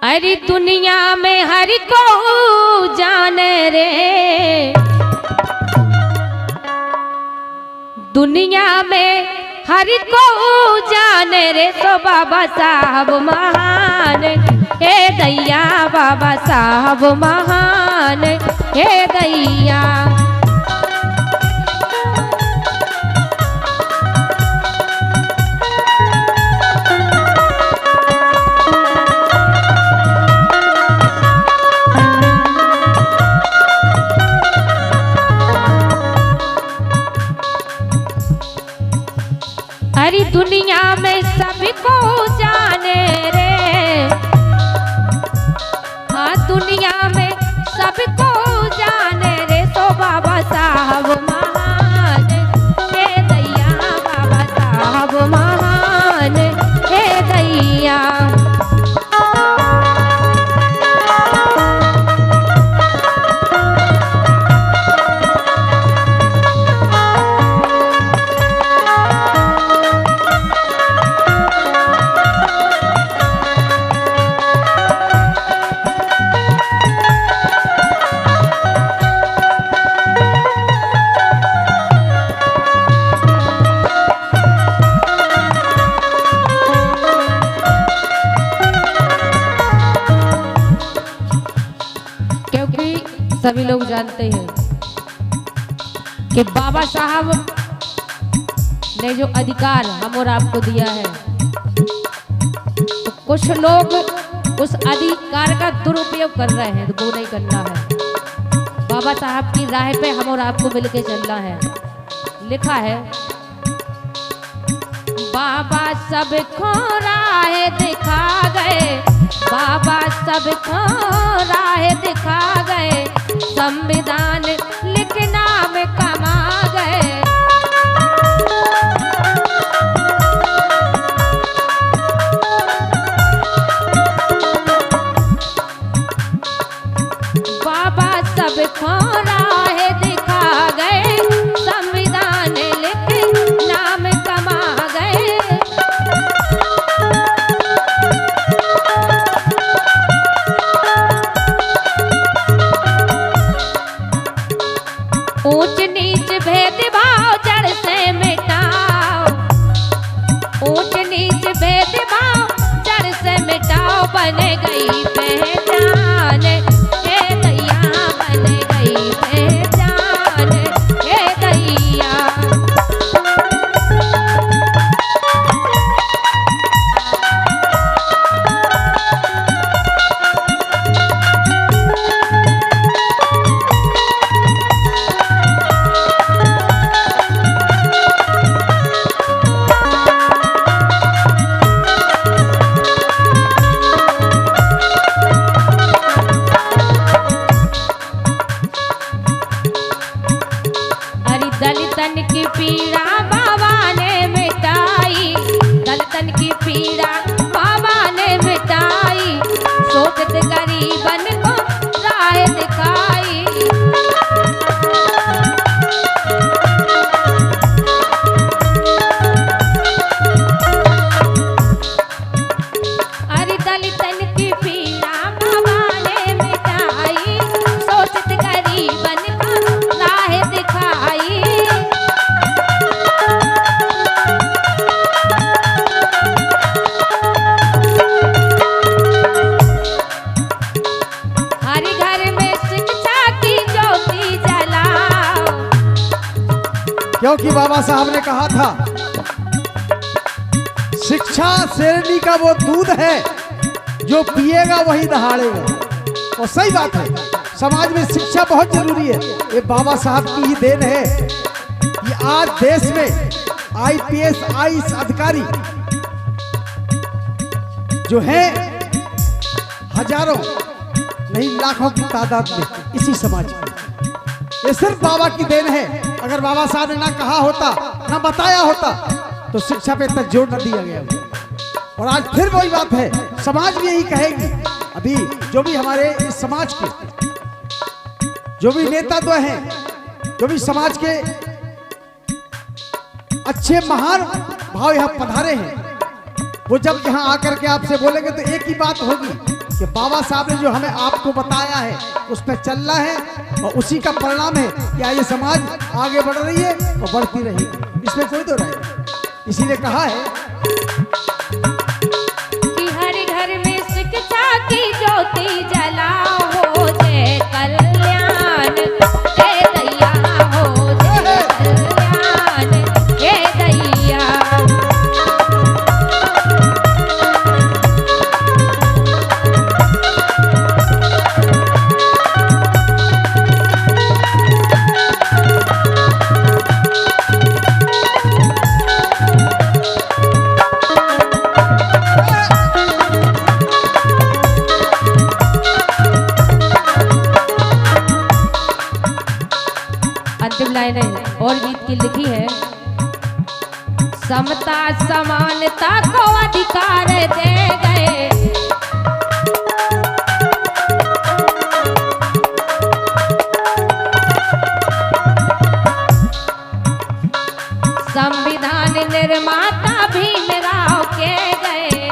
अरे दुनिया में हर को जाने रे, दुनिया में हर को जाने रे, तो बाबा साहब महान हे दैया, बाबा साहब महान हे दैया। अरे दुनिया में सबको जाने रे, हाँ दुनिया में सबको जाने रे, तो बाबा साहब महान हे दैया, बाबा साहब महान हे दैया। सभी लोग जानते हैं कि बाबा साहब ने जो अधिकार हम और आपको दिया है, तो कुछ लोग उस अधिकार का दुरुपयोग कर रहे हैं, तो वो नहीं करना है। बाबा साहब की राह पे हम और आपको मिलके चलना है। लिखा है बाबा सबको राह दिखा गए, बाबा सबको राह दिखा गए, संविधान लिखना में कमा गए। बाबा सबको राह दिखा गए, संविधान लिखना में कमा गए। ऊंच नीच भेदभाव जड़ से मिटाओ, ऊंच नीच भेदभाव जड़ से मिटाओ, बन गई पहचान हे दैया, बन गई पहचान हे दैया। दलितन की पीड़ा बाबा ने मिटाई, दलितन की पीड़ा बाबा ने मिटाई, शोषित गरीबन को राह दिखाई। अरे दलितन की पीड़ा बाबा ने मिटाई, शोषित गरीबन को राह दिखाई। क्योंकि बाबा साहब ने कहा था शिक्षा शेरनी का वो दूध है जो पिएगा वही दहाड़ेगा। और सही बात है, समाज में शिक्षा बहुत जरूरी है। ये बाबा साहब की ही देन है कि आज देश में आईपीएस आईएएस अधिकारी जो है हजारों नहीं लाखों की तादाद में इसी समाज में, ये सिर्फ बाबा की देन है। अगर बाबा साहब ने ना कहा होता, ना बताया होता, तो शिक्षा पे इतना जोर न दिया गया होता। और आज फिर वही बात है, समाज भी यही कहेगी। अभी जो भी हमारे इस समाज के जो भी नेता तो हैं, जो भी समाज के अच्छे महान भाव यहाँ पधारे हैं, वो जब यहाँ आकर के आपसे बोलेंगे तो एक ही बात होगी कि बाबा साहब ने जो हमें आपको बताया है उस पर चलना है और उसी का परिणाम है कि ये समाज आगे बढ़ रही है और बढ़ती रहेगी, इसमें कोई तो रहे। इसीलिए कहा है कि हर घर में शिक्षा की ज्योति जलाओ, जय कल्याण जय दैया हो, जय कल्याण जय दैया। अंतिम लाइनें और गीत की लिखी है, समता समानता को अधिकार दे गए, संविधान निर्माता भीमराव के गए,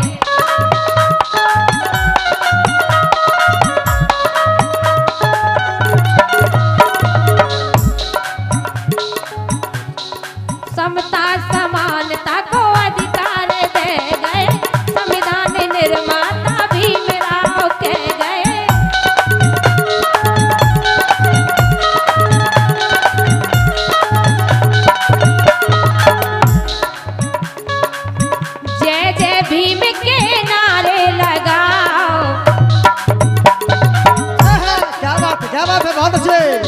समता समानता को अधिकार दे गए, संविधान निर्माता भीमराव के गए। जय जय भीम के नारे लगाओ। क्या बात है, बहुत अच्छे।